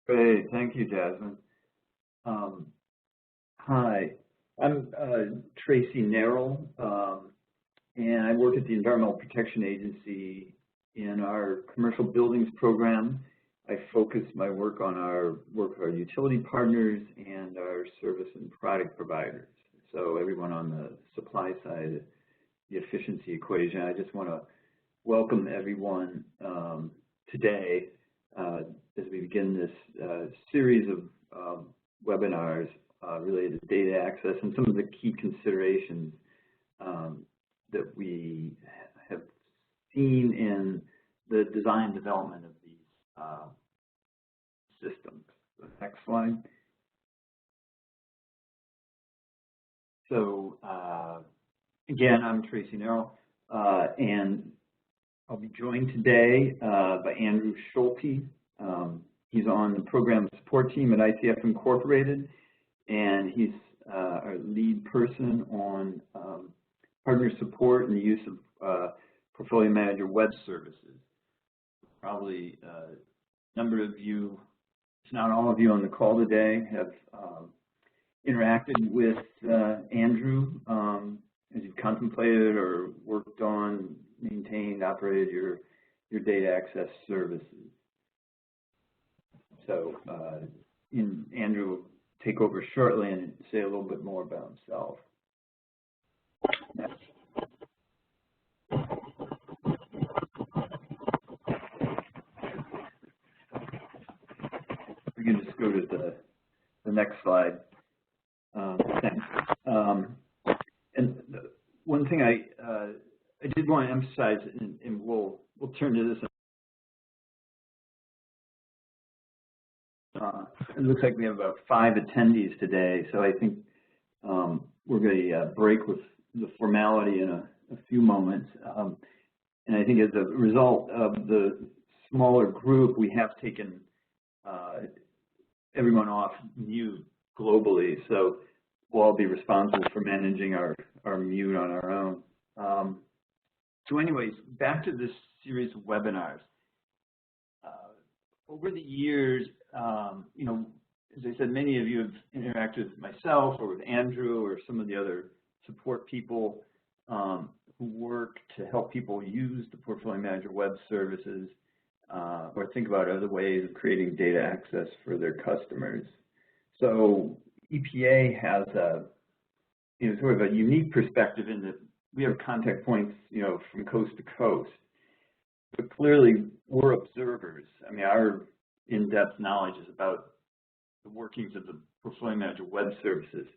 Great, thank you, Jasmine. Hi, I'm Tracy Nerrill, and I work at the Environmental Protection Agency in our commercial buildings program. I focus my work on our utility partners and our service and product providers. So everyone on the supply side, the efficiency equation. I just want to welcome everyone today as we begin this series of webinars related to data access and some of the key considerations that we have seen in the design and development of these systems. The next slide. So again, I'm Tracy Nerrill, and I'll be joined today by Andrew Schulte. He's on the program support team at ICF Incorporated, and he's our lead person on partner support and the use of Portfolio Manager web services. Probably a number of you, if not all of you on the call today, have interacted with Andrew as you've contemplated or worked on, maintained, operated your data access services. So Andrew will take over shortly and say a little bit more about himself. Next. We can just go to the next slide. Thanks. And one thing I did want to emphasize, and we'll turn to this. It looks like we have about 5 attendees today, so I think we're going to break with the formality in a few moments. And I think as a result of the smaller group, we have taken everyone off mute globally, so we'll all be responsible for managing our mute on our own. So anyways, back to this series of webinars. Over the years, you know, as I said, many of you have interacted with myself or with Andrew or some of the other support people who work to help people use the Portfolio Manager web services or think about other ways of creating data access for their customers. So EPA has a sort of a unique perspective in that we have contact points, you know, from coast to coast. But clearly, we're observers. I mean, our in-depth knowledge is about the workings of the Portfolio Manager web services.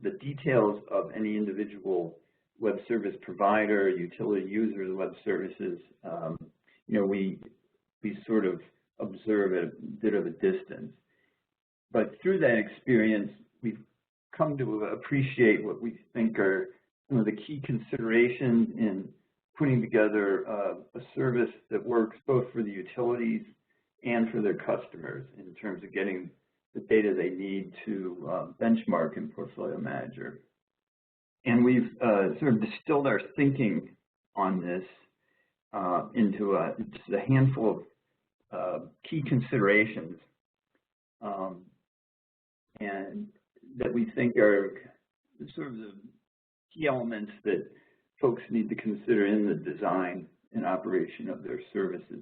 The details of any individual web service provider, utility user of the web services, you know, we sort of observe at a bit of a distance. But through that experience, we've come to appreciate what we think are some of the key considerations in putting together a service that works both for the utilities and for their customers in terms of getting the data they need to benchmark in Portfolio Manager. And we've sort of distilled our thinking on this into just a handful of key considerations and that we think are sort of the key elements that folks need to consider in the design and operation of their services.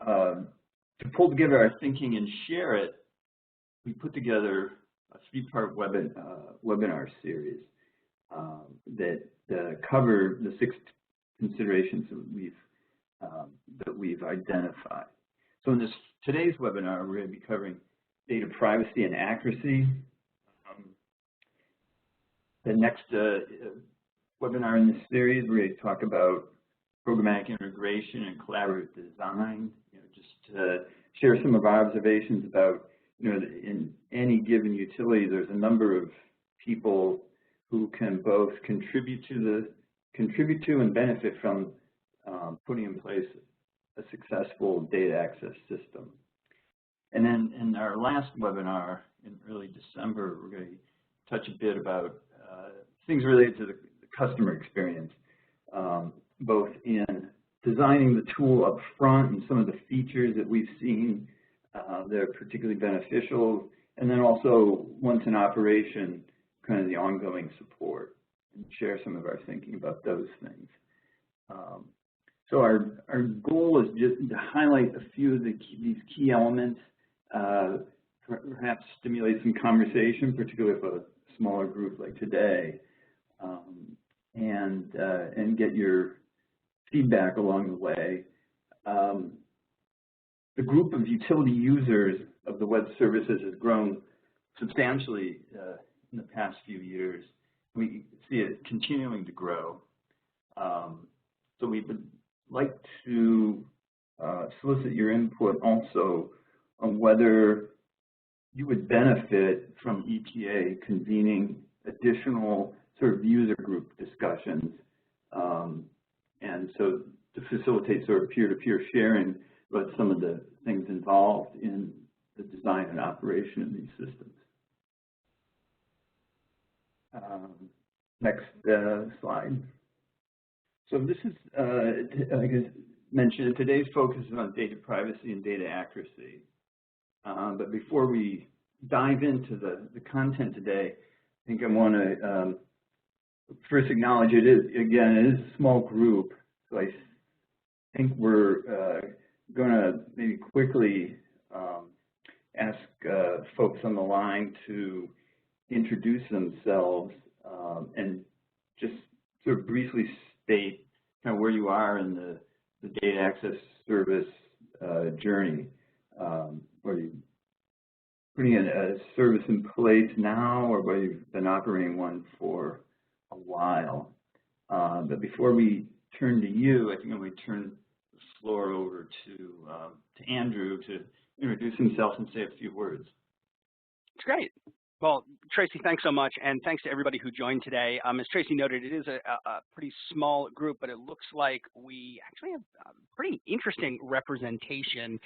To pull together our thinking and share it, we put together a 3-part webinar series that cover the 6 considerations that we've identified. So in today's webinar, we're going to be covering data privacy and accuracy. The next webinar in this series, we're going to talk about programmatic integration and collaborative design. You know, just to share some of our observations about, you know, in any given utility, there's a number of people who can both contribute to and benefit from putting in place a successful data access system. And then in our last webinar in early December, we're going to touch a bit about things related to the customer experience, both in designing the tool up front and some of the features that we've seen that are particularly beneficial, and then also once in operation, kind of the ongoing support, and share some of our thinking about those things. So our goal is just to highlight a few of these key elements, perhaps stimulate some conversation, particularly with a smaller group like today, and get your feedback along the way. The group of utility users of the web services has grown substantially in the past few years. We see it continuing to grow. So we would like to solicit your input also on whether you would benefit from EPA convening additional sort of user group discussions, and so to facilitate sort of peer-to-peer sharing about some of the things involved in the design and operation of these systems. Next slide. So this is, like I mentioned, today's focus is on data privacy and data accuracy. But before we dive into the content today, I think I want to first acknowledge it is a small group, so I think we're going to maybe quickly ask folks on the line to introduce themselves and just sort of briefly state kind of where you are in the data access service journey. Are you putting a service in place now, or whether you've been operating one for a while? But before we turn to you, I think I'm going to turn the floor over to Andrew to introduce himself and say a few words. It's great. Well, Tracy, thanks so much, and thanks to everybody who joined today. As Tracy noted, it is a pretty small group, but it looks like we actually have a pretty interesting representation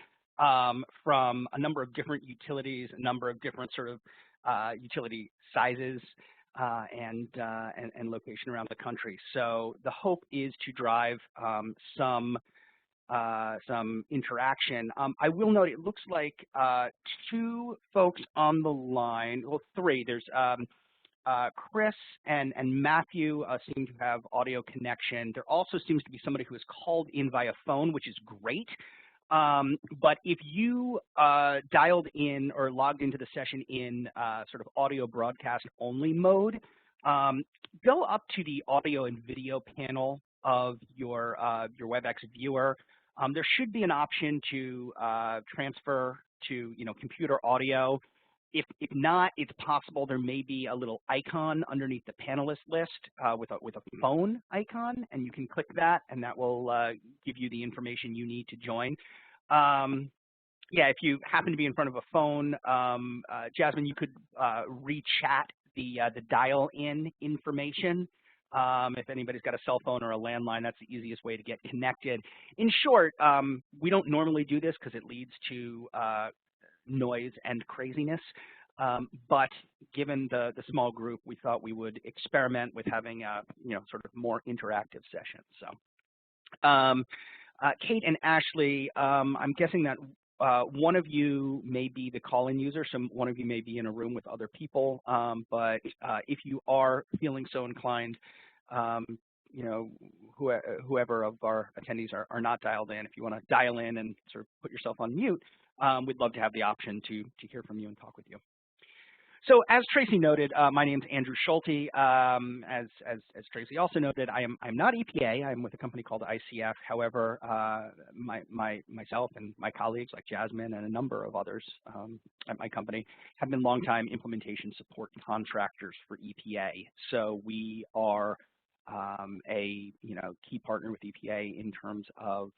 from a number of different utilities, a number of different sort of utility sizes and location around the country. So the hope is to drive some interaction. I will note it looks like two folks on the line, well, three. There's Chris and Matthew seem to have audio connection. There also seems to be somebody who has called in via phone, which is great. But if you dialed in or logged into the session in sort of audio broadcast only mode, go up to the audio and video panel of your WebEx viewer. There should be an option to transfer to computer audio. If not, it's possible there may be a little icon underneath the panelist list with a phone icon, and you can click that, and that will give you the information you need to join. Yeah, if you happen to be in front of a phone, Jasmine, you could re-chat the dial-in information. If anybody's got a cell phone or a landline, that's the easiest way to get connected. In short, we don't normally do this because it leads to noise and craziness. But given the small group, we thought we would experiment with having a sort of more interactive session. So, Kate and Ashley, I'm guessing that one of you may be the call-in user, so one of you may be in a room with other people. But if you are feeling so inclined, whoever of our attendees are not dialed in, if you want to dial in and sort of put yourself on mute, we'd love to have the option to hear from you and talk with you. So as Tracy noted, my name's Andrew Schulte. As Tracy also noted, I'm not EPA. I'm with a company called ICF. However, myself and my colleagues like Jasmine and a number of others at my company have been longtime implementation support contractors for EPA. So we are a key partner with EPA in terms of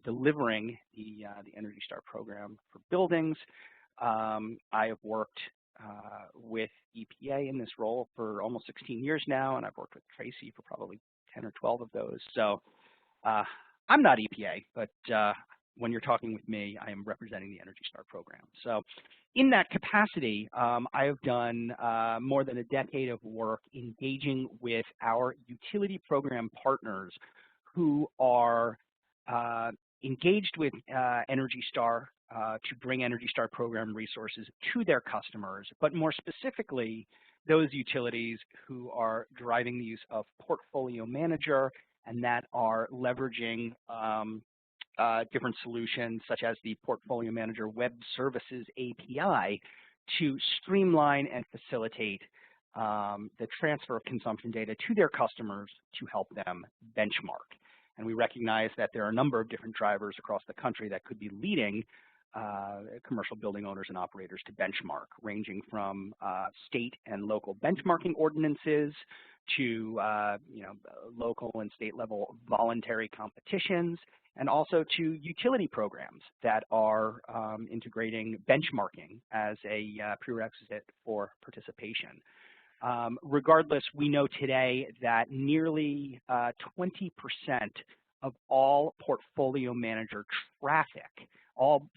delivering the Energy Star program for buildings. I have worked with EPA in this role for almost 16 years now, and I've worked with Tracy for probably 10 or 12 of those. So I'm not EPA, but when you're talking with me, I am representing the Energy Star program. So in that capacity, I have done more than a decade of work engaging with our utility program partners who are engaged with Energy Star to bring Energy Star program resources to their customers, but more specifically, those utilities who are driving the use of Portfolio Manager and that are leveraging different solutions such as the Portfolio Manager Web Services API to streamline and facilitate the transfer of consumption data to their customers to help them benchmark. And we recognize that there are a number of different drivers across the country that could be leading commercial building owners and operators to benchmark, ranging from state and local benchmarking ordinances to local and state level voluntary competitions, and also to utility programs that are integrating benchmarking as a prerequisite for participation. Regardless, we know today that nearly 20% of all Portfolio Manager traffic, all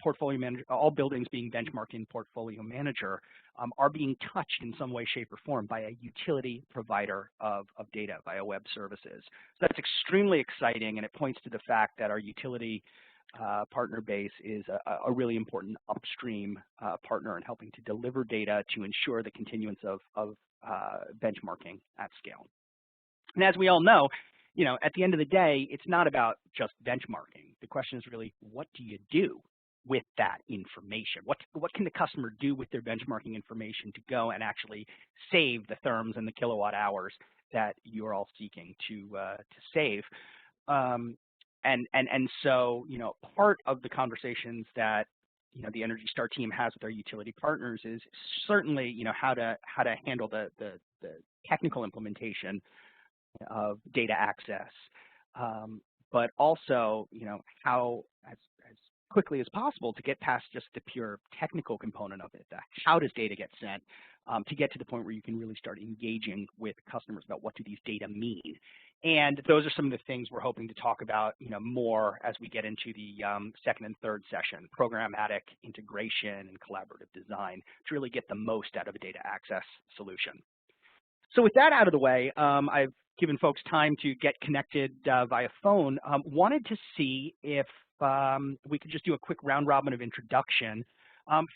buildings being benchmarked in Portfolio Manager are being touched in some way, shape, or form by a utility provider of data via web services. So that's extremely exciting, and it points to the fact that our utility partner base is a really important upstream partner in helping to deliver data to ensure the continuance of benchmarking at scale. And as we all know, at the end of the day, it's not about just benchmarking. The question is really, what do you do with that information? What can the customer do with their benchmarking information to go and actually save the therms and the kilowatt hours that you're all seeking to save? And so, part of the conversations that the Energy Star team has with our utility partners is certainly, how to handle the technical implementation of data access, but also, how as quickly as possible to get past just the pure technical component of it. How does data get sent to get to the point where you can really start engaging with customers about what do these data mean? And those are some of the things we're hoping to talk about, more as we get into the second and third session, programmatic integration and collaborative design to really get the most out of a data access solution. So with that out of the way, I've given folks time to get connected via phone. Wanted to see if we could just do a quick round robin of introduction.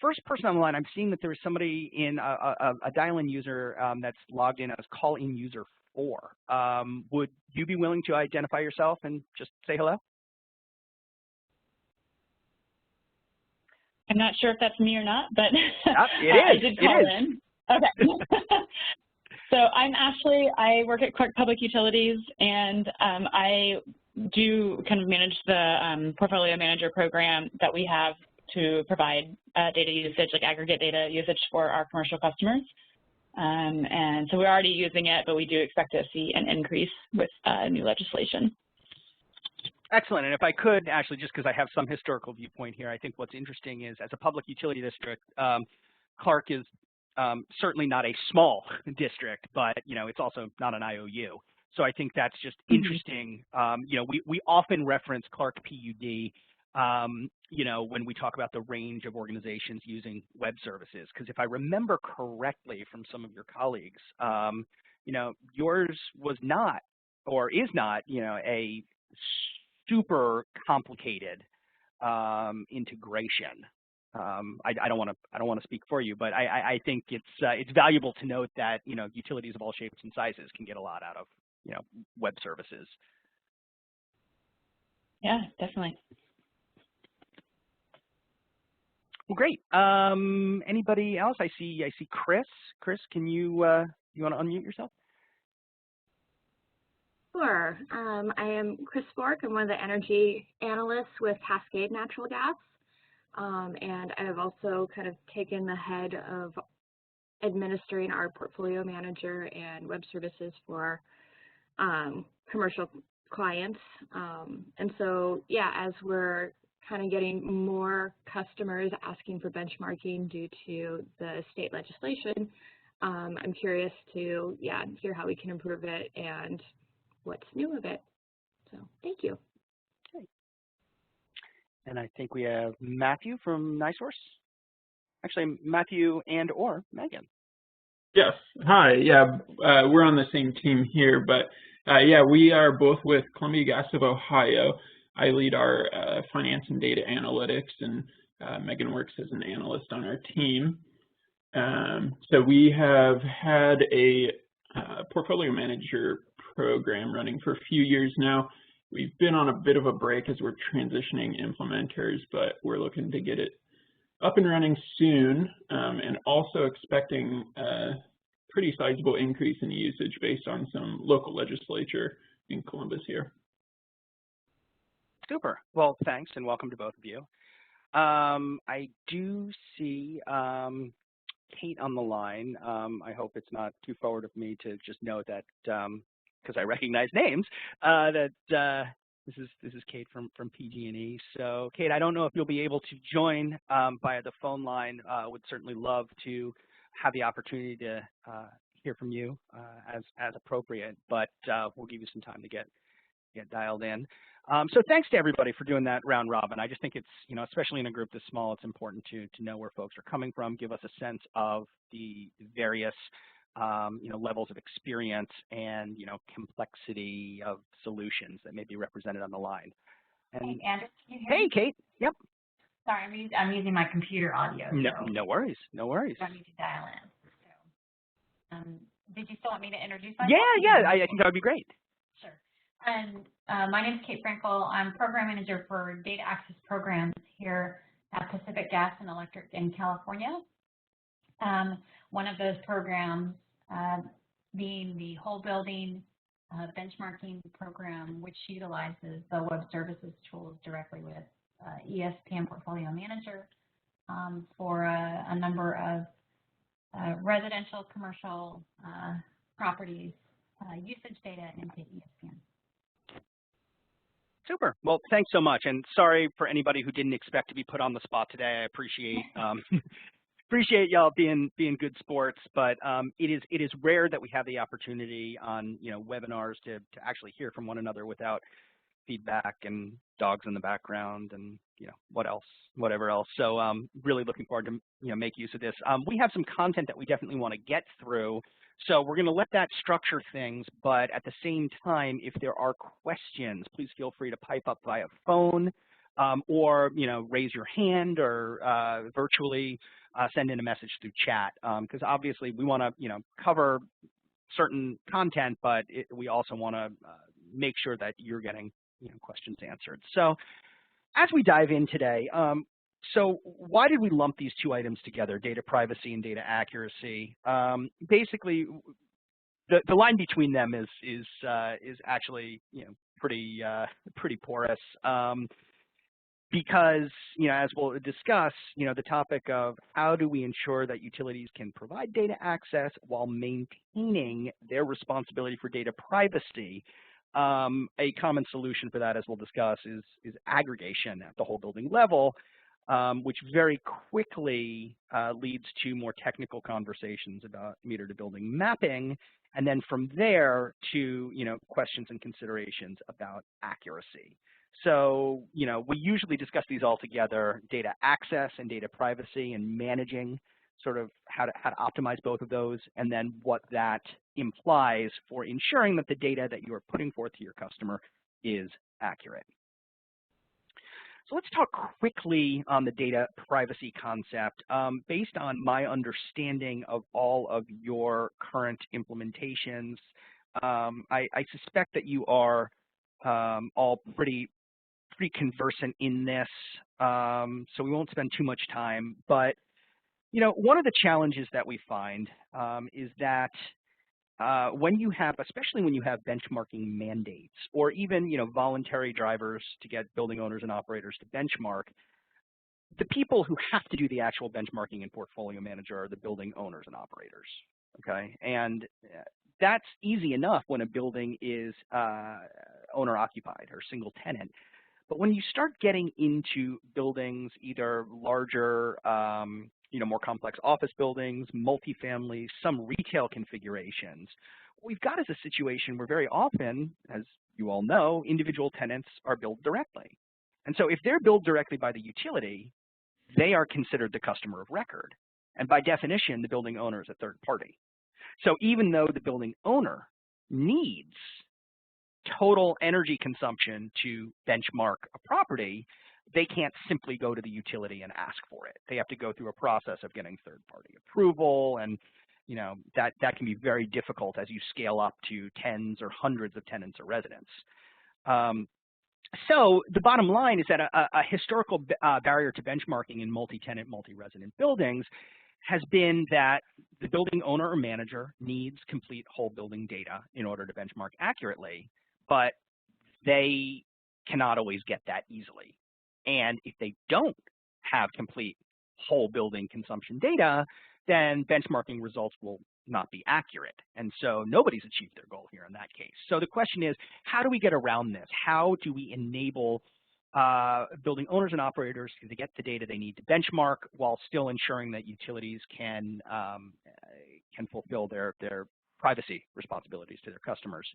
First person on the line, I'm seeing that there is somebody in a dial-in user that's logged in as call-in user 4. Would you be willing to identify yourself and just say hello? I'm not sure if that's me or not, but it is. I did call in. Okay. So I'm Ashley. I work at Clark Public Utilities, and I do kind of manage the Portfolio Manager program that we have to provide data usage, like aggregate data usage for our commercial customers. And so we're already using it, but we do expect to see an increase with new legislation. Excellent. And if I could, Ashley, just because I have some historical viewpoint here, I think what's interesting is as a public utility district, Clark is certainly not a small district, but it's also not an IOU. So I think that's just interesting. We often reference Clark PUD, when we talk about the range of organizations using web services, because if I remember correctly from some of your colleagues, yours was not or is not, a super complicated integration. I don't want to speak for you, but I think it's valuable to note that utilities of all shapes and sizes can get a lot out of web services. Yeah, definitely. Well, great. Anybody else? I see Chris. Chris, can you want to unmute yourself? Sure. I am Chris Fork. I'm one of the energy analysts with Cascade Natural Gas. And I've also kind of taken the head of administering our Portfolio Manager and web services for commercial clients. And so, yeah, as we're kind of getting more customers asking for benchmarking due to the state legislation, I'm curious to, hear how we can improve it and what's new of it. So, thank you. Okay. And I think we have Matthew from NiSource. Actually, Matthew and or Megan. Yes. Hi. Yeah, we're on the same team here, but yeah, we are both with Columbia Gas of Ohio. I lead our finance and data analytics, and Megan works as an analyst on our team. So we have had a portfolio manager program running for a few years now. We've been on a bit of a break as we're transitioning implementers, but we're looking to get it up and running soon, and also expecting a pretty sizable increase in usage based on some local legislature in Columbus here. Super. Well, thanks, and welcome to both of you. I do see Kate on the line. I hope it's not too forward of me to just note that, because I recognize names, that this is Kate from PG&E. So, Kate, I don't know if you'll be able to join via the phone line. Would certainly love to have the opportunity to hear from you as appropriate, but we'll give you some time to get dialed in. So thanks to everybody for doing that round robin. I just think it's, especially in a group this small, it's important to know where folks are coming from, give us a sense of the various, levels of experience and, complexity of solutions that may be represented on the line. And, hey, Andrew, can you hear me? Kate. Yep. Sorry, I'm using my computer audio. No worries. No worries. I need to dial in. So, did you still want me to introduce myself? Yeah. I think that would be great. Sure. And my name is Kate Frankel. I'm program manager for data access programs here at Pacific Gas and Electric in California. One of those programs being the whole building benchmarking program, which utilizes the web services tools directly with ESPN Portfolio Manager for a number of residential, commercial properties, usage data into ESPN. Super. Well, thanks so much, and sorry for anybody who didn't expect to be put on the spot today. I appreciate appreciate y'all being good sports, but it is rare that we have the opportunity on webinars to actually hear from one another without feedback and dogs in the background and whatever else. So really looking forward to make use of this. We have some content that we definitely want to get through. So we're going to let that structure things, but at the same time, if there are questions, please feel free to pipe up via phone or raise your hand or virtually send in a message through chat, because obviously we want to cover certain content, but we also want to make sure that you're getting questions answered. So as we dive in today, so why did we lump these two items together, data privacy and data accuracy? Basically, the line between them is actually pretty porous, because as we'll discuss, the topic of how do we ensure that utilities can provide data access while maintaining their responsibility for data privacy. A common solution for that, as we'll discuss, is aggregation at the whole building level, which very quickly leads to more technical conversations about meter to building mapping, and then from there to questions and considerations about accuracy. So we usually discuss these all together: data access and data privacy, and managing sort of how to optimize both of those, and then what that implies for ensuring that the data that you are putting forth to your customer is accurate. So let's talk quickly on the data privacy concept. Based on my understanding of all of your current implementations, I suspect that you are all pretty conversant in this, so we won't spend too much time. But one of the challenges that we find is that when you have, especially when you have benchmarking mandates, or even voluntary drivers to get building owners and operators to benchmark, the people who have to do the actual benchmarking in Portfolio Manager are the building owners and operators. Okay, and that's easy enough when a building is owner occupied or single tenant. But when you start getting into buildings, either larger, more complex office buildings, multifamily, some retail configurations, what we've got is a situation where very often, as you all know, individual tenants are billed directly. And so if they're billed directly by the utility, they are considered the customer of record. And by definition, the building owner is a third party. So even though the building owner needs total energy consumption to benchmark a property, they can't simply go to the utility and ask for it. They have to go through a process of getting third-party approval, and that can be very difficult as you scale up to tens or hundreds of tenants or residents. So the bottom line is that a historical barrier to benchmarking in multi-tenant, multi-resident buildings has been that the building owner or manager needs complete whole building data in order to benchmark accurately, but they cannot always get that easily. And if they don't have complete whole building consumption data, then benchmarking results will not be accurate. And so nobody's achieved their goal here in that case. So the question is, how do we get around this? How do we enable building owners and operators to get the data they need to benchmark while still ensuring that utilities can fulfill their privacy responsibilities to their customers?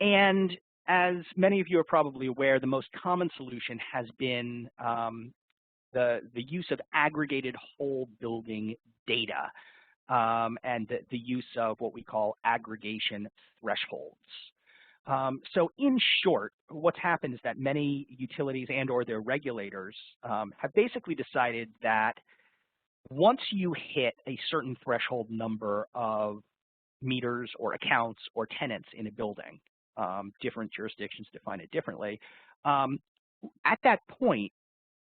And as many of you are probably aware, the most common solution has been the use of aggregated whole building data and the use of what we call aggregation thresholds. So in short, what's happened is that many utilities and or their regulators have basically decided that once you hit a certain threshold number of meters or accounts or tenants in a building, different jurisdictions define it differently, at that point,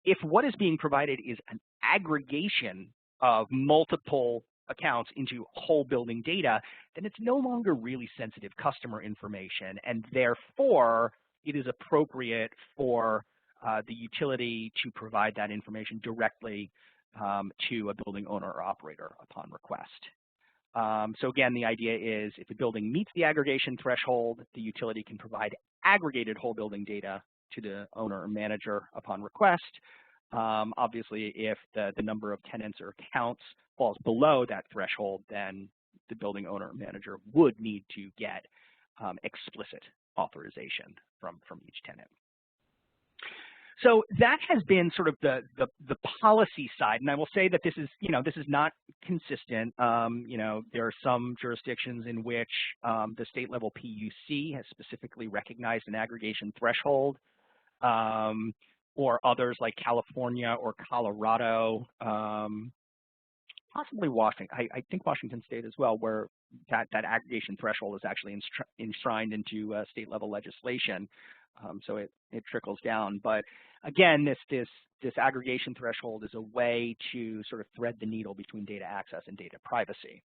if what is being provided is an aggregation of multiple accounts into whole building data, then it's no longer really sensitive customer information, and therefore it is appropriate for the utility to provide that information directly to a building owner or operator upon request. So again, the idea is if the building meets the aggregation threshold, the utility can provide aggregated whole building data to the owner or manager upon request. Obviously, if the number of tenants or accounts falls below that threshold, then the building owner or manager would need to get explicit authorization from each tenant. So that has been sort of the policy side, and I will say that this is not consistent. There are some jurisdictions in which the state level PUC has specifically recognized an aggregation threshold, or others like California or Colorado, possibly Washington. I think Washington State as well, where that aggregation threshold is actually enshrined into state level legislation. So it trickles down. But again, this aggregation threshold is a way to sort of thread the needle between data access and data privacy.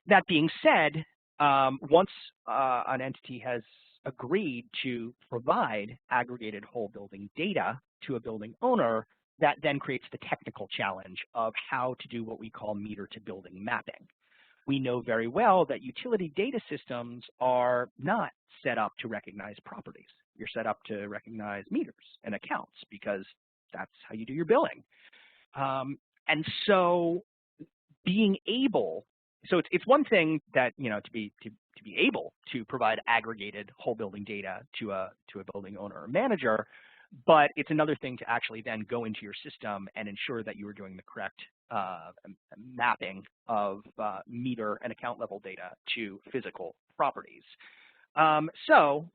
That being said, once an entity has agreed to provide aggregated whole building data to a building owner, that then creates the technical challenge of how to do what we call meter to building mapping. We know very well that utility data systems are not set up to recognize properties. You're set up to recognize meters and accounts because that's how you do your billing. And so being able, so it's one thing that, to be able to provide aggregated whole building data to a building owner or manager, but it's another thing to actually then go into your system and ensure that you are doing the correct mapping of meter and account level data to physical properties. So,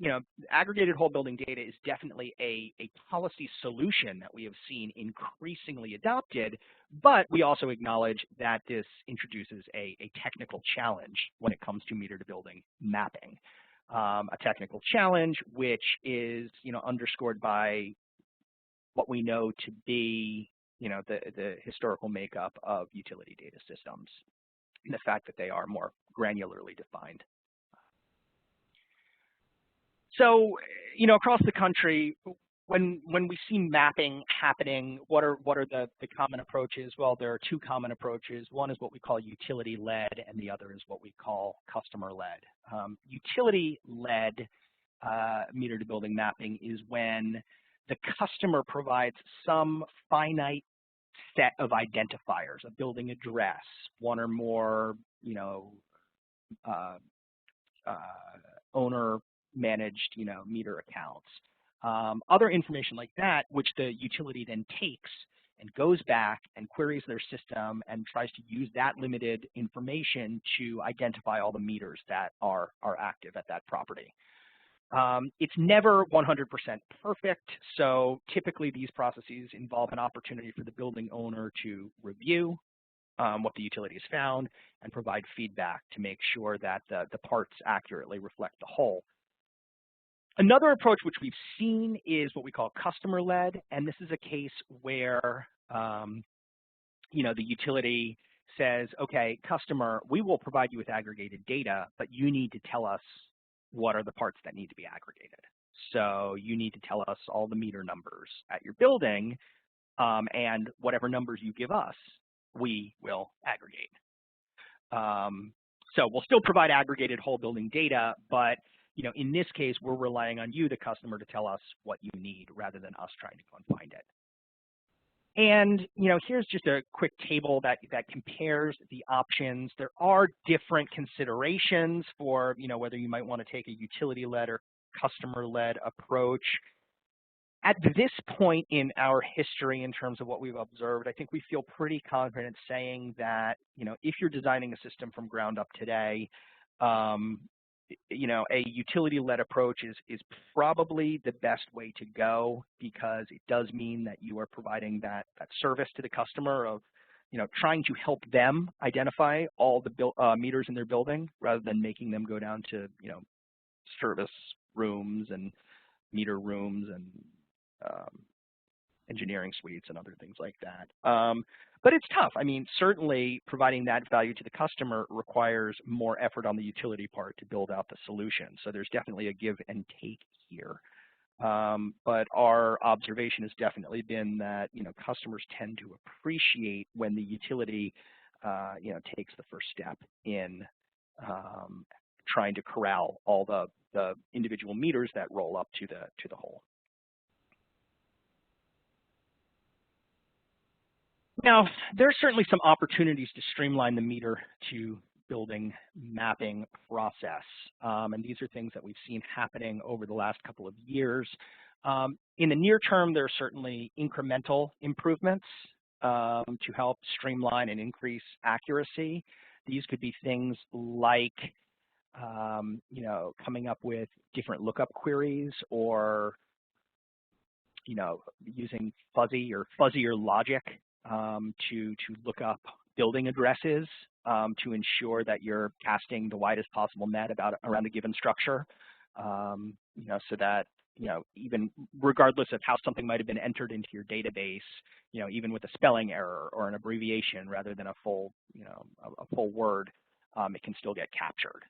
aggregated whole building data is definitely a policy solution that we have seen increasingly adopted, but we also acknowledge that this introduces a technical challenge when it comes to meter to building mapping. A technical challenge which is, underscored by what we know to be, the historical makeup of utility data systems and the fact that they are more granularly defined. So, across the country, when we see mapping happening, what are the common approaches? Well, there are two common approaches. One is what we call utility-led, and the other is what we call customer-led. Utility-led meter to building mapping is when the customer provides some finite set of identifiers, a building address, one or more, owner managed, meter accounts, other information like that, which the utility then takes and goes back and queries their system and tries to use that limited information to identify all the meters that are active at that property. It's never 100% perfect, so typically these processes involve an opportunity for the building owner to review what the utility has found and provide feedback to make sure that the parts accurately reflect the whole. Another approach which we've seen is what we call customer-led, and this is a case where you know, the utility says, okay, customer, we will provide you with aggregated data, but you need to tell us what are the parts that need to be aggregated. So you need to tell us all the meter numbers at your building, and whatever numbers you give us, we will aggregate. So we'll still provide aggregated whole building data, but you know, in this case, we're relying on you, the customer, to tell us what you need rather than us trying to go and find it. And you know, here's just a quick table that compares the options. There are different considerations for, you know, whether you might want to take a utility-led or customer-led approach. At this point in our history, in terms of what we've observed, I think we feel pretty confident saying that, you know, if you're designing a system from ground up today, you know, a utility-led approach is probably the best way to go, because it does mean that you are providing that service to the customer of, you know, trying to help them identify all the meters in their building rather than making them go down to, you know, service rooms and meter rooms and engineering suites and other things like that. But it's tough. I mean, certainly providing that value to the customer requires more effort on the utility part to build out the solution. So there's definitely a give and take here. But our observation has definitely been that, you know, customers tend to appreciate when the utility, you know, takes the first step in trying to corral all the individual meters that roll up to the whole. Now, there are certainly some opportunities to streamline the meter to building mapping process. And these are things that we've seen happening over the last couple of years. In the near term, there are certainly incremental improvements to help streamline and increase accuracy. These could be things like, you know, coming up with different lookup queries, or, you know, using fuzzier logic to look up building addresses to ensure that you're casting the widest possible net around a given structure, you know, so that, you know, even regardless of how something might have been entered into your database, you know, even with a spelling error or an abbreviation rather than a full, you know, a full word, it can still get captured.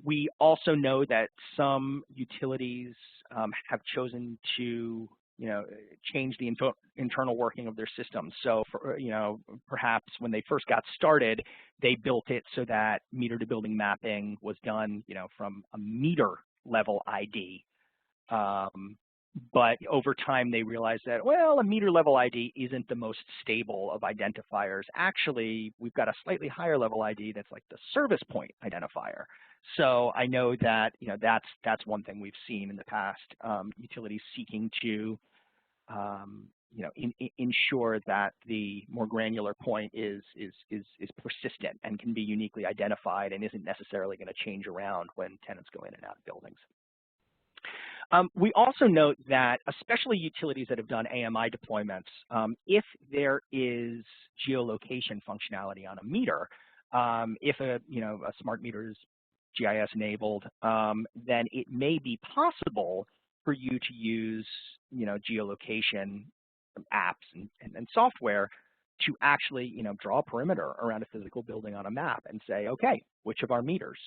We also know that some utilities have chosen to, you know, change the internal working of their systems. So, for, you know, perhaps when they first got started, they built it so that meter to building mapping was done, you know, from a meter level ID. But over time, they realized that, well, a meter level ID isn't the most stable of identifiers. Actually, we've got a slightly higher level ID that's like the service point identifier. So I know that, you know, that's one thing we've seen in the past, utilities seeking to, you know, ensure that the more granular point is persistent and can be uniquely identified and isn't necessarily going to change around when tenants go in and out of buildings. We also note that, especially utilities that have done AMI deployments, if there is geolocation functionality on a meter, if a smart meter is GIS enabled, then it may be possible for you to use, you know, geolocation apps and software to actually, you know, draw a perimeter around a physical building on a map and say, okay, which of our meters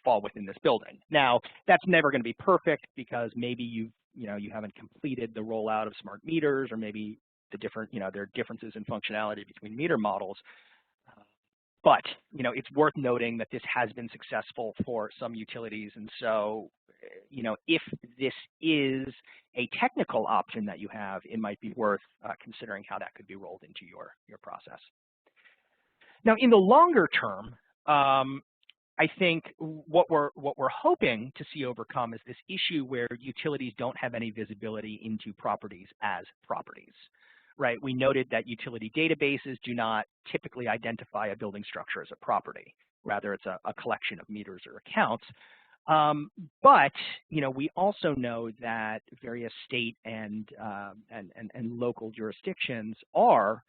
fall within this building? Now, that's never going to be perfect, because maybe you haven't completed the rollout of smart meters, or maybe there are differences in functionality between meter models. But, you know, it's worth noting that this has been successful for some utilities. And so, you know, if this is a technical option that you have, it might be worth considering how that could be rolled into your process. Now, in the longer term, I think what we're hoping to see overcome is this issue where utilities don't have any visibility into properties as properties, right? We noted that utility databases do not typically identify a building structure as a property. Rather, it's a collection of meters or accounts. But we also know that various state and local jurisdictions are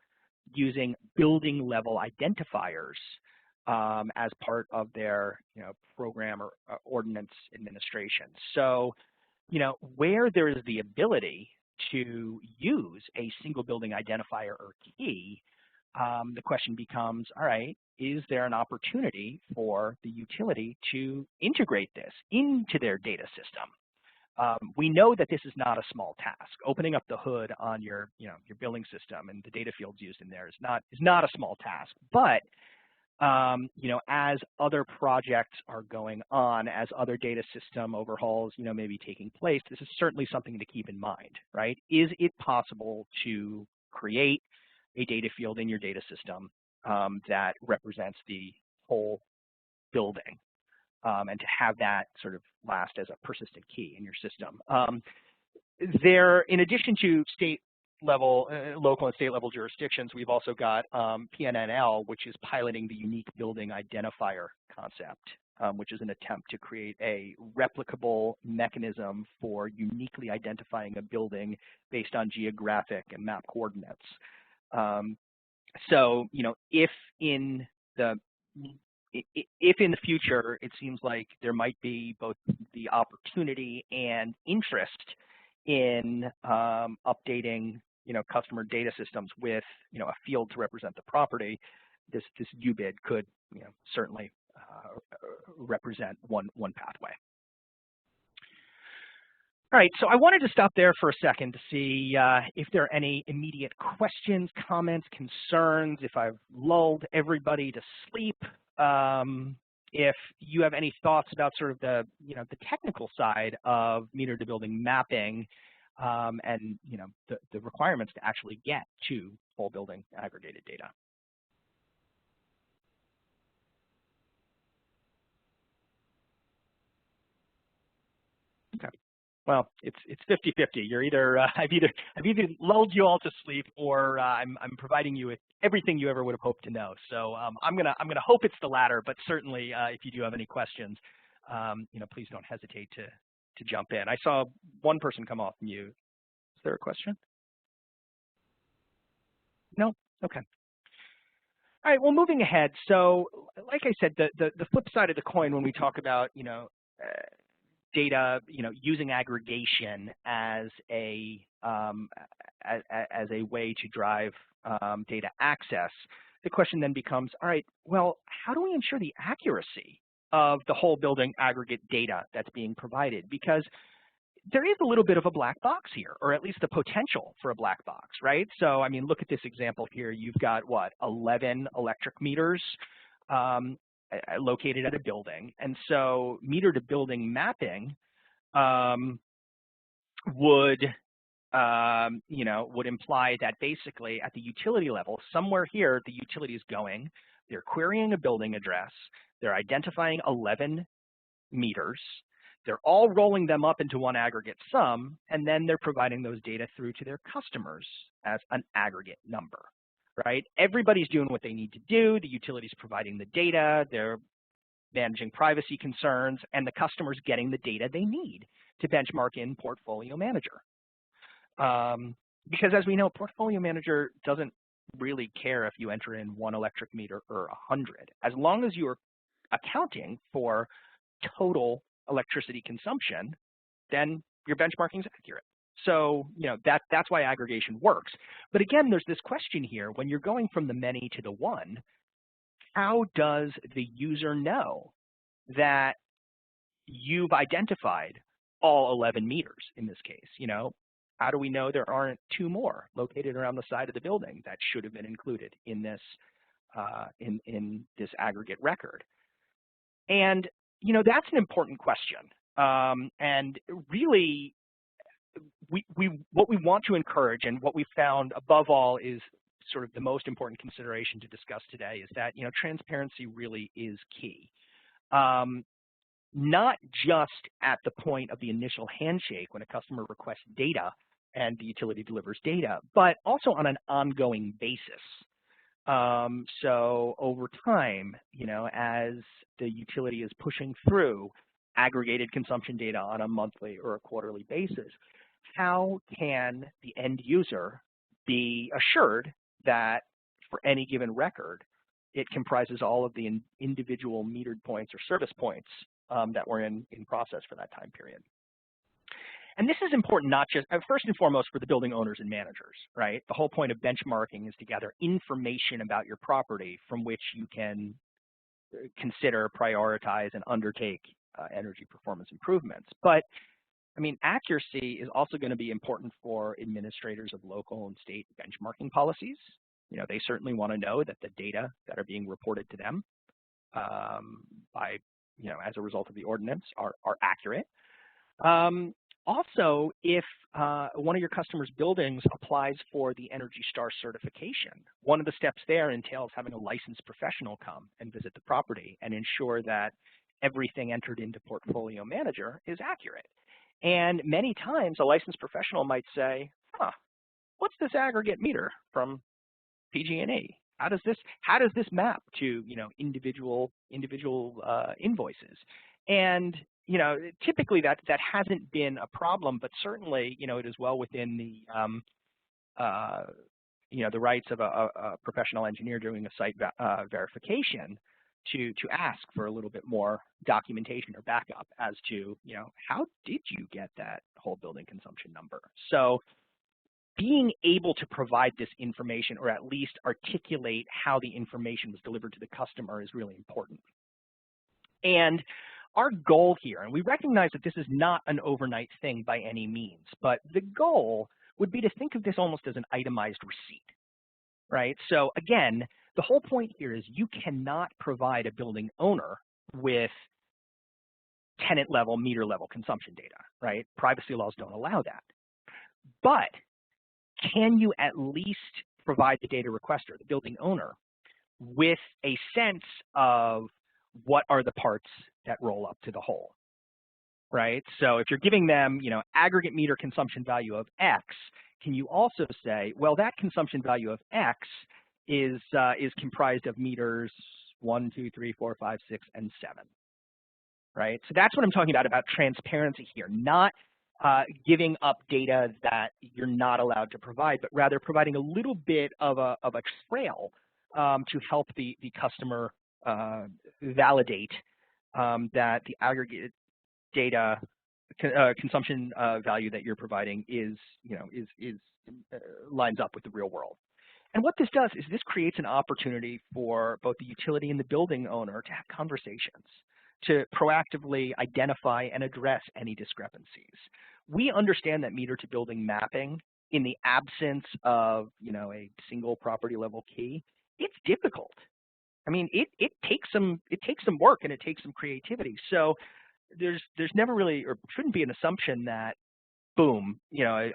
using building level identifiers as part of their program or ordinance administration. So where there is the ability to use a single building identifier or key, the question becomes, all right, is there an opportunity for the utility to integrate this into their data system? We know that this is not a small task. Opening up the hood on your billing system and the data fields used in there is not a small task. But as other projects are going on, as other data system overhauls may be taking place, this is certainly something to keep in mind, right? Is it possible to create a data field in your data system that represents the whole building, and to have that sort of last as a persistent key in your system? In addition to state level, local and state level jurisdictions, we've also got PNNL, which is piloting the unique building identifier concept, which is an attempt to create a replicable mechanism for uniquely identifying a building based on geographic and map coordinates. So, if in the future it seems like there might be both the opportunity and interest in updating customer data systems with a field to represent the property, this UBID could certainly represent one pathway. All right, so I wanted to stop there for a second to see if there are any immediate questions, comments, concerns, if I've lulled everybody to sleep, if you have any thoughts about sort of the technical side of meter to building mapping, and the requirements to actually get to whole building aggregated data. Okay. Well, it's 50-50. You're either I've either lulled you all to sleep, or I'm providing you with everything you ever would have hoped to know. So I'm gonna hope it's the latter. But certainly, if you do have any questions, please don't hesitate to jump in. I saw one person come off mute. Is there a question? No? Okay. All right, well, moving ahead. So like I said, the flip side of the coin when we talk about, data, using aggregation as a way to drive data access, the question then becomes, all right, well, how do we ensure the accuracy of the whole building aggregate data that's being provided? Because there is a little bit of a black box here, or at least the potential for a black box, right? So, I mean, look at this example here. You've got, what, 11 electric meters located at a building. And so meter to building mapping would imply that basically at the utility level, somewhere here, the utility is going, they're querying a building address, they're identifying 11 meters, they're all rolling them up into one aggregate sum, and then they're providing those data through to their customers as an aggregate number, right? Everybody's doing what they need to do. The utility's providing the data, they're managing privacy concerns, and the customer's getting the data they need to benchmark in Portfolio Manager. Because as we know, Portfolio Manager doesn't really care if you enter in 1 electric meter or 100. As long as you're accounting for total electricity consumption, then your benchmarking is accurate. So, that's why aggregation works. But again, there's this question here, when you're going from the many to the one, how does the user know that you've identified all 11 meters in this case? How do we know there aren't 2 more located around the side of the building that should have been included in this in this aggregate record? And that's an important question. And really, what we want to encourage, and what we found above all is sort of the most important consideration to discuss today, is that transparency really is key. Not just at the point of the initial handshake when a customer requests data and the utility delivers data, but also on an ongoing basis. So over time, as the utility is pushing through aggregated consumption data on a monthly or a quarterly basis, how can the end user be assured that for any given record, it comprises all of the individual metered points or service points that were in process for that time period? And this is important not just, first and foremost, for the building owners and managers, right? The whole point of benchmarking is to gather information about your property from which you can consider, prioritize, and undertake energy performance improvements. But I mean, accuracy is also going to be important for administrators of local and state benchmarking policies. You know, they certainly want to know that the data that are being reported to them by, you know, as a result of the ordinance are accurate. Also, if one of your customers' buildings applies for the Energy Star certification, one of the steps there entails having a licensed professional come and visit the property and ensure that everything entered into Portfolio Manager is accurate. And many times a licensed professional might say, huh, what's this aggregate meter from PG&E? How does this map to, you know, individual invoices? And you know, typically that hasn't been a problem, but certainly, you know, it is well within the you know, the rights of a professional engineer doing a site verification to ask for a little bit more documentation or backup as to, you know, how did you get that whole building consumption number? So being able to provide this information, or at least articulate how the information was delivered to the customer, is really important. And our goal here, and we recognize that this is not an overnight thing by any means, but the goal would be to think of this almost as an itemized receipt, right? So again, the whole point here is you cannot provide a building owner with tenant level, meter level consumption data, right? Privacy laws don't allow that. But can you at least provide the data requester, the building owner, with a sense of what are the parts that roll up to the whole, right? So if you're giving them, you know, aggregate meter consumption value of X, can you also say, well, that consumption value of X is comprised of meters 1, 2, 3, 4, 5, 6, and 7, right? So that's what I'm talking about transparency here, not giving up data that you're not allowed to provide, but rather providing a little bit of a trail to help the customer validate that the aggregate data consumption value that you're providing is, you know, lines up with the real world. And what this does is this creates an opportunity for both the utility and the building owner to have conversations, to proactively identify and address any discrepancies. We understand that meter to building mapping, in the absence of, you know, a single property level key, it's difficult. I mean, it takes some work and it takes some creativity. So there's never really, or shouldn't be, an assumption that, boom, you know,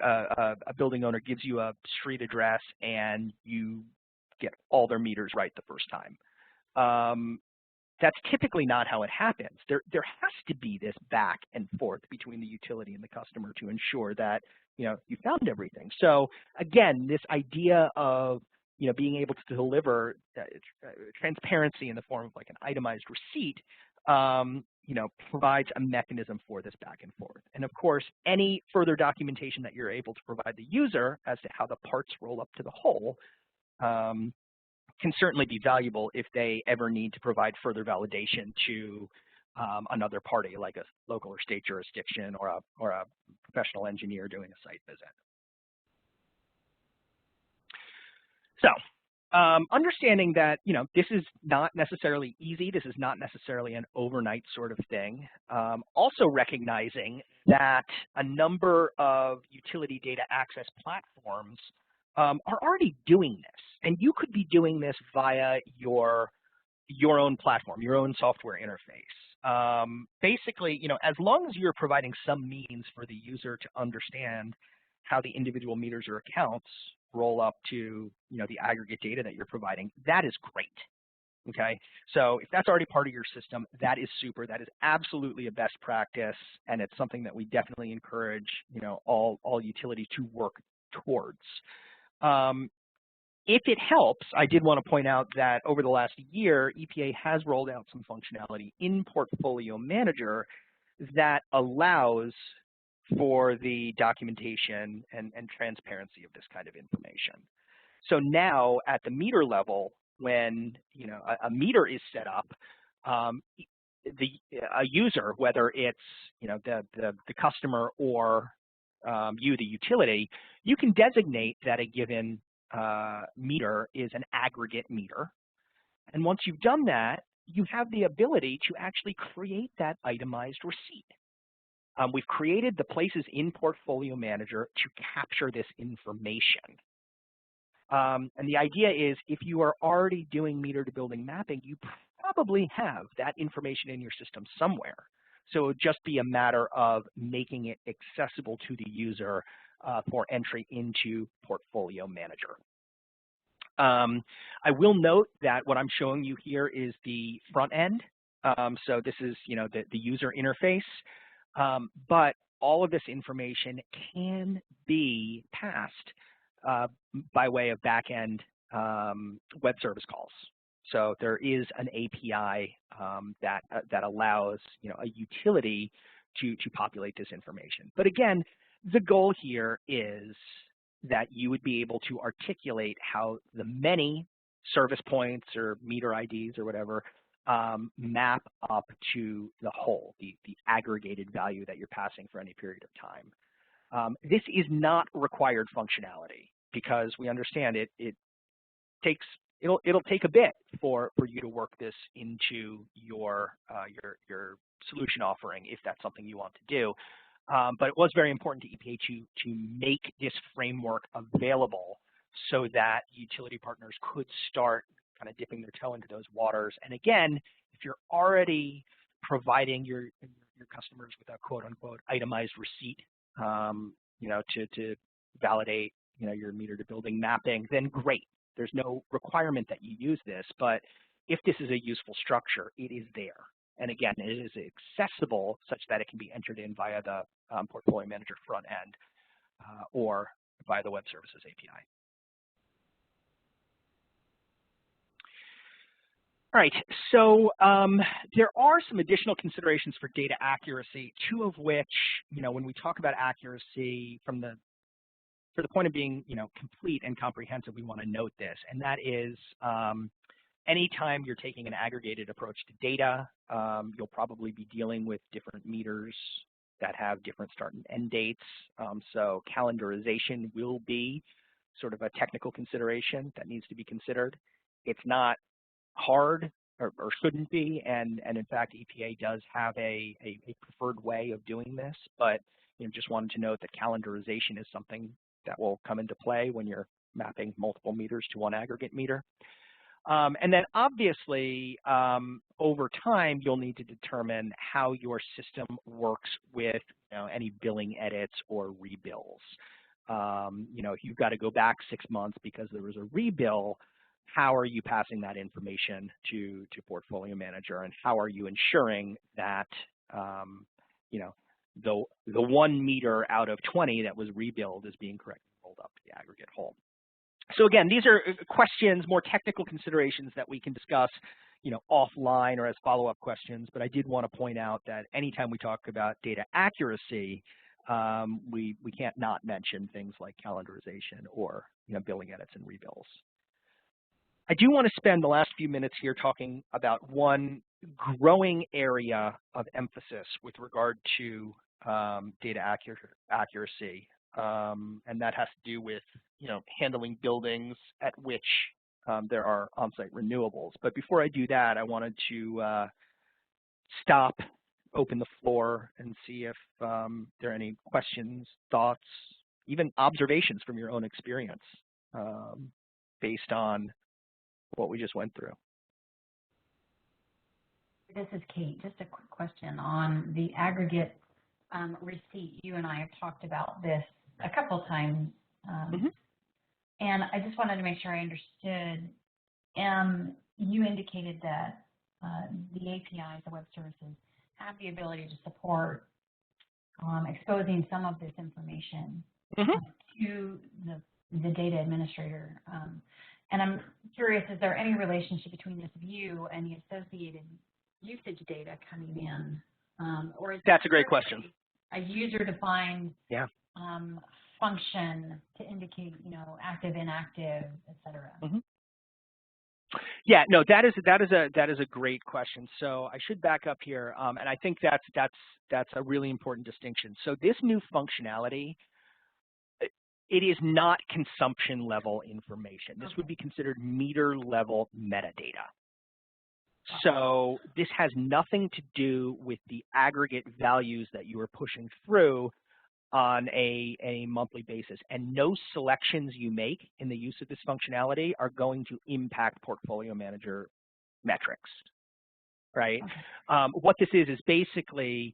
a building owner gives you a street address and you get all their meters right the first time. That's typically not how it happens. There has to be this back and forth between the utility and the customer to ensure that, you know, you found everything. So again, this idea of, you know, being able to deliver transparency in the form of like an itemized receipt, you know, provides a mechanism for this back and forth. And of course, any further documentation that you're able to provide the user as to how the parts roll up to the whole can certainly be valuable if they ever need to provide further validation to another party, like a local or state jurisdiction or a professional engineer doing a site visit. So understanding that, you know, this is not necessarily easy, this is not necessarily an overnight sort of thing. Also recognizing that a number of utility data access platforms are already doing this, and you could be doing this via your own platform, your own software interface. Basically, you know, as long as you're providing some means for the user to understand how the individual meters or accounts roll up to, you know, the aggregate data that you're providing, that is great. Okay, so if that's already part of your system, that is super. That is absolutely a best practice, and it's something that we definitely encourage, you know, all utilities to work towards. If it helps, I did want to point out that over the last year, EPA has rolled out some functionality in Portfolio Manager that allows for the documentation and transparency of this kind of information. So now at the meter level, when a meter is set up, a user, whether it's the customer or you, the utility, you can designate that a given meter is an aggregate meter. And once you've done that, you have the ability to actually create that itemized receipt. We've created the places in Portfolio Manager to capture this information. And the idea is if you are already doing meter to building mapping, you probably have that information in your system somewhere. So it would just be a matter of making it accessible to the user for entry into Portfolio Manager. I will note that what I'm showing you here is the front end. So this is the user interface. But all of this information can be passed by way of back-end web service calls. So there is an API that allows a utility to populate this information. But again, the goal here is that you would be able to articulate how the many service points or meter IDs or whatever map up to the whole, the aggregated value that you're passing for any period of time. This is not required functionality because we understand it'll take a bit for you to work this into your solution offering if that's something you want to do. But it was very important to EPA to make this framework available so that utility partners could start kind of dipping their toe into those waters. And again, if you're already providing your customers with a quote unquote itemized receipt, to validate your meter to building mapping, then great. There's no requirement that you use this, but if this is a useful structure, it is there. And again, it is accessible such that it can be entered in via the Portfolio Manager front end or via the Web Services API. All right, so there are some additional considerations for data accuracy, two of which, when we talk about accuracy for the point of being, complete and comprehensive, we want to note this, and that is anytime you're taking an aggregated approach to data, you'll probably be dealing with different meters that have different start and end dates. So calendarization will be sort of a technical consideration that needs to be considered. It's not hard or shouldn't be, and in fact, EPA does have a preferred way of doing this, but just wanted to note that calendarization is something that will come into play when you're mapping multiple meters to one aggregate meter. And then obviously, over time, you'll need to determine how your system works with any billing edits or rebills. If you've got to go back 6 months because there was a rebill, how are you passing that information to Portfolio Manager, and how are you ensuring that the 1 meter out of 20 that was rebilled is being correctly rolled up to the aggregate whole? So again, these are questions, more technical considerations that we can discuss, offline or as follow-up questions. But I did want to point out that anytime we talk about data accuracy, we can't not mention things like calendarization or billing edits and rebills. I do want to spend the last few minutes here talking about one growing area of emphasis with regard to data accuracy, and that has to do with handling buildings at which there are on-site renewables. But before I do that, I wanted to stop, open the floor, and see if there are any questions, thoughts, even observations from your own experience based on what we just went through. This is Kate. Just a quick question on the aggregate receipt. You and I have talked about this a couple times, and I just wanted to make sure I understood. You indicated that the APIs, the web services, have the ability to support exposing some of this information to the data administrator. And I'm curious, is there any relationship between this view and the associated usage data coming in Or is That's a great question. A user-defined yeah. Function to indicate, active, inactive, et cetera? Mm-hmm. Yeah, no, that is a great question. So I should back up here, and I think that's a really important distinction. So this new functionality, it is not consumption level information. This would be considered meter level metadata. So this has nothing to do with the aggregate values that you are pushing through on a monthly basis, and no selections you make in the use of this functionality are going to impact portfolio manager metrics, right? Okay. What this is basically,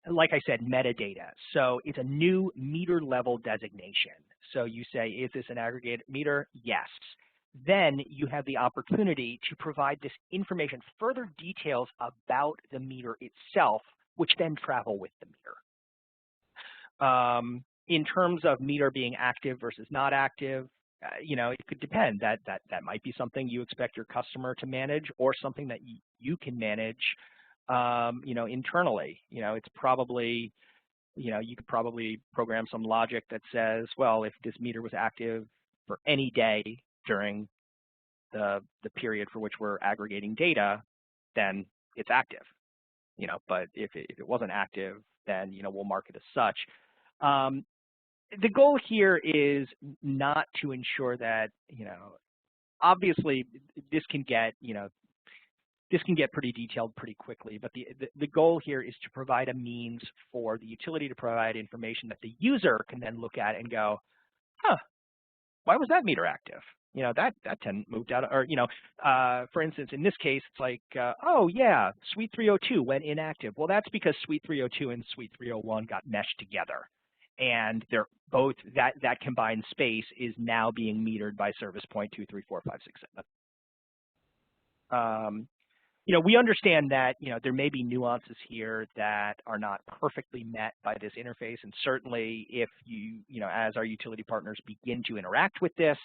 like I said, metadata. So it's a new meter level designation. So you say, is this an aggregate meter? Yes. Then you have the opportunity to provide this information, further details about the meter itself, which then travel with the meter. In terms of meter being active versus not active, it could depend. That might be something you expect your customer to manage, or something that you can manage, internally. It's probably, you could probably program some logic that says, well, if this meter was active for any day during the period for which we're aggregating data, then it's active. But if it wasn't active, then we'll mark it as such. The goal here is not to ensure that, obviously this can get, pretty detailed pretty quickly, but the goal here is to provide a means for the utility to provide information that the user can then look at and go, huh, why was that meter active? That tenant moved out, or, for instance, in this case, it's like, oh yeah, Suite 302 went inactive. Well, that's because Suite 302 and Suite 301 got meshed together. And they're both, that combined space is now being metered by service point 2, 3, 4, 5, 6, 7. We understand that, there may be nuances here that are not perfectly met by this interface. And certainly if as our utility partners begin to interact with this,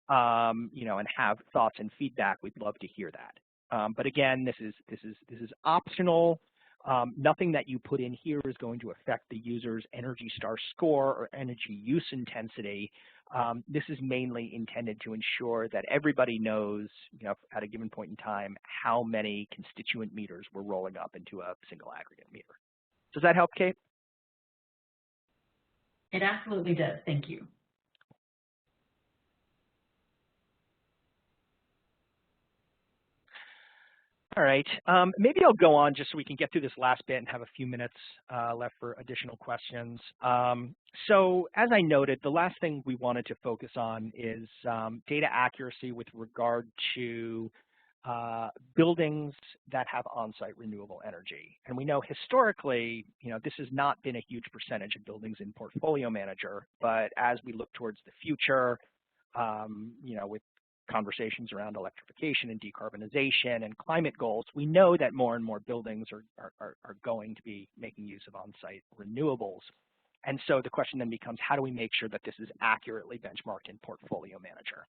and have thoughts and feedback, we'd love to hear that. But again, this is optional. Nothing that you put in here is going to affect the user's Energy Star score or energy use intensity. This is mainly intended to ensure that everybody knows, at a given point in time, how many constituent meters we're rolling up into a single aggregate meter. Does that help, Kate? It absolutely does. Thank you. All right, maybe I'll go on just so we can get through this last bit and have a few minutes left for additional questions. So as I noted, the last thing we wanted to focus on is data accuracy with regard to buildings that have on-site renewable energy. And we know historically, this has not been a huge percentage of buildings in Portfolio Manager, but as we look towards the future, with conversations around electrification and decarbonization and climate goals, we know that more and more buildings are going to be making use of on-site renewables. And so the question then becomes, how do we make sure that this is accurately benchmarked in Portfolio Manager?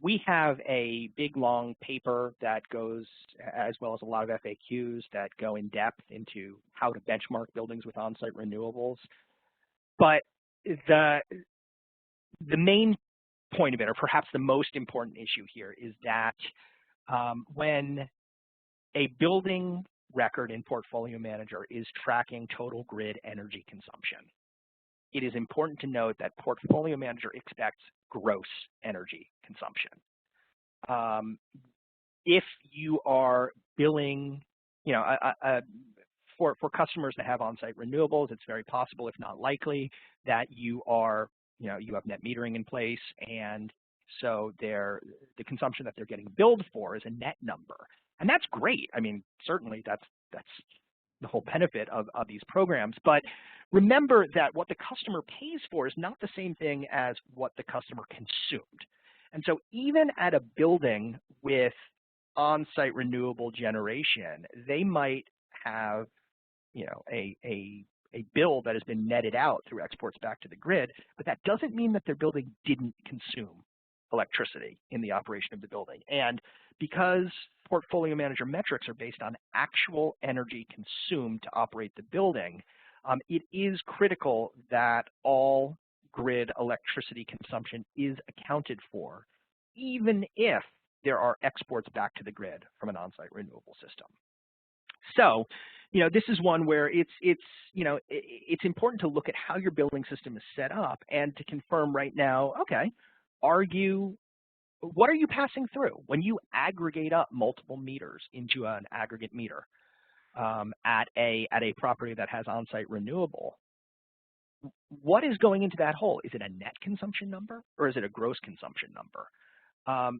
We have a big, long paper that goes, as well as a lot of FAQs that go in depth into how to benchmark buildings with on-site renewables. But the main point of it, or perhaps the most important issue here, is that when a building record in Portfolio Manager is tracking total grid energy consumption, it is important to note that Portfolio Manager expects gross energy consumption. If you are billing, for customers that have on-site renewables, it's very possible, if not likely, that you are you have net metering in place, and so the consumption that they're getting billed for is a net number. And that's great. I mean, certainly that's the whole benefit of these programs. But remember that what the customer pays for is not the same thing as what the customer consumed. And so even at a building with on-site renewable generation, they might have a bill that has been netted out through exports back to the grid, but that doesn't mean that their building didn't consume electricity in the operation of the building. And because portfolio manager metrics are based on actual energy consumed to operate the building, it is critical that all grid electricity consumption is accounted for, even if there are exports back to the grid from an on-site renewable system. So, this is one where it's important to look at how your building system is set up and to confirm right now, okay, what are you passing through when you aggregate up multiple meters into an aggregate meter at a property that has on-site renewable? What is going into that hole? Is it a net consumption number or is it a gross consumption number?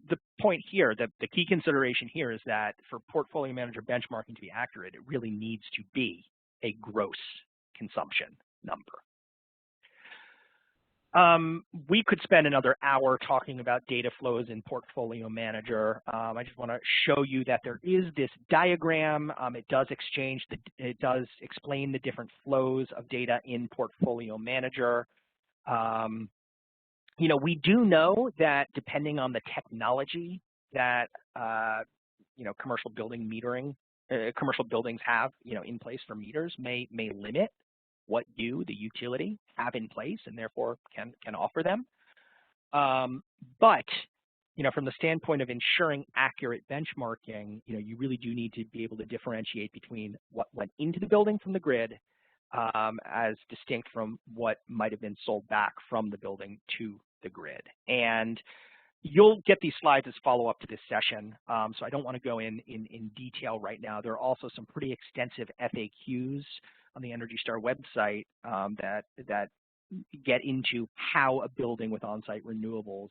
The point here, the key consideration here is that for portfolio manager benchmarking to be accurate, it really needs to be a gross consumption number. We could spend another hour talking about data flows in Portfolio Manager. I just want to show you that there is this diagram. It does explain the different flows of data in Portfolio Manager. We do know that depending on the technology that commercial buildings have in place for meters may limit what you, the utility, have in place and therefore can offer them. But from the standpoint of ensuring accurate benchmarking, you really do need to be able to differentiate between what went into the building from the grid as distinct from what might have been sold back from the building to the grid. And you'll get these slides as follow-up to this session, so I don't want to go in detail right now. There are also some pretty extensive FAQs on the Energy Star website that get into how a building with on-site renewables,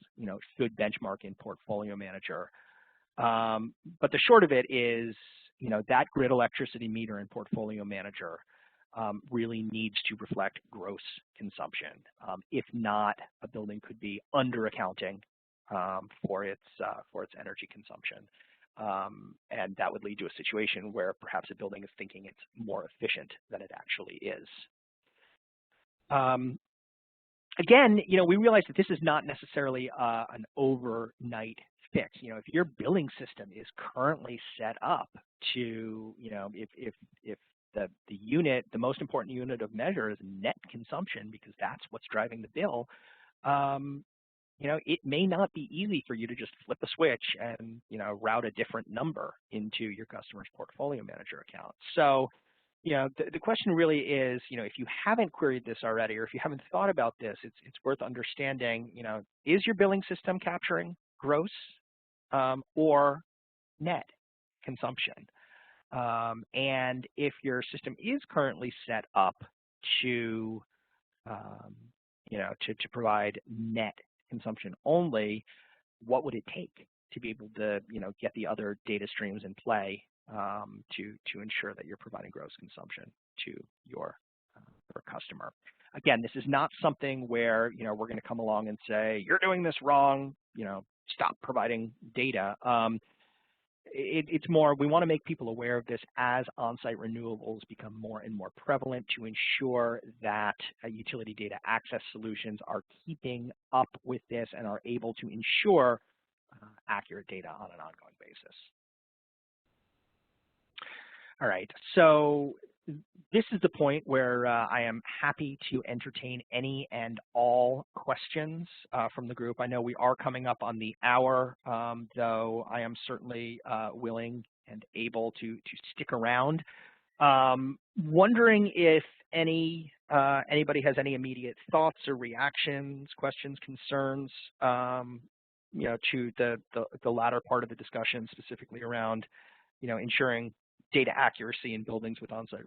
should benchmark in Portfolio Manager. But the short of it is, that grid electricity meter in Portfolio Manager really needs to reflect gross consumption. If not, a building could be under accounting for its energy consumption. And that would lead to a situation where perhaps a building is thinking it's more efficient than it actually is. Again, we realize that this is not necessarily an overnight fix. If your billing system is currently set up to, if the most important unit of measure is net consumption because that's what's driving the bill, it may not be easy for you to just flip a switch and, route a different number into your customer's Portfolio Manager account. So, the question really is, if you haven't queried this already or if you haven't thought about this, it's worth understanding, is your billing system capturing gross or net consumption? And if your system is currently set up to, to provide net consumption only, what would it take to be able to, get the other data streams in play to ensure that you're providing gross consumption to your customer? Again, this is not something where, we're going to come along and say, you're doing this wrong, stop providing data. It's more, we want to make people aware of this as on-site renewables become more and more prevalent to ensure that utility data access solutions are keeping up with this and are able to ensure accurate data on an ongoing basis. All right, so this is the point where I am happy to entertain any and all questions from the group. I know we are coming up on the hour, though I am certainly willing and able to stick around. Wondering if anybody has any immediate thoughts or reactions, questions, concerns, to the latter part of the discussion, specifically around, ensuring data accuracy in buildings with on-site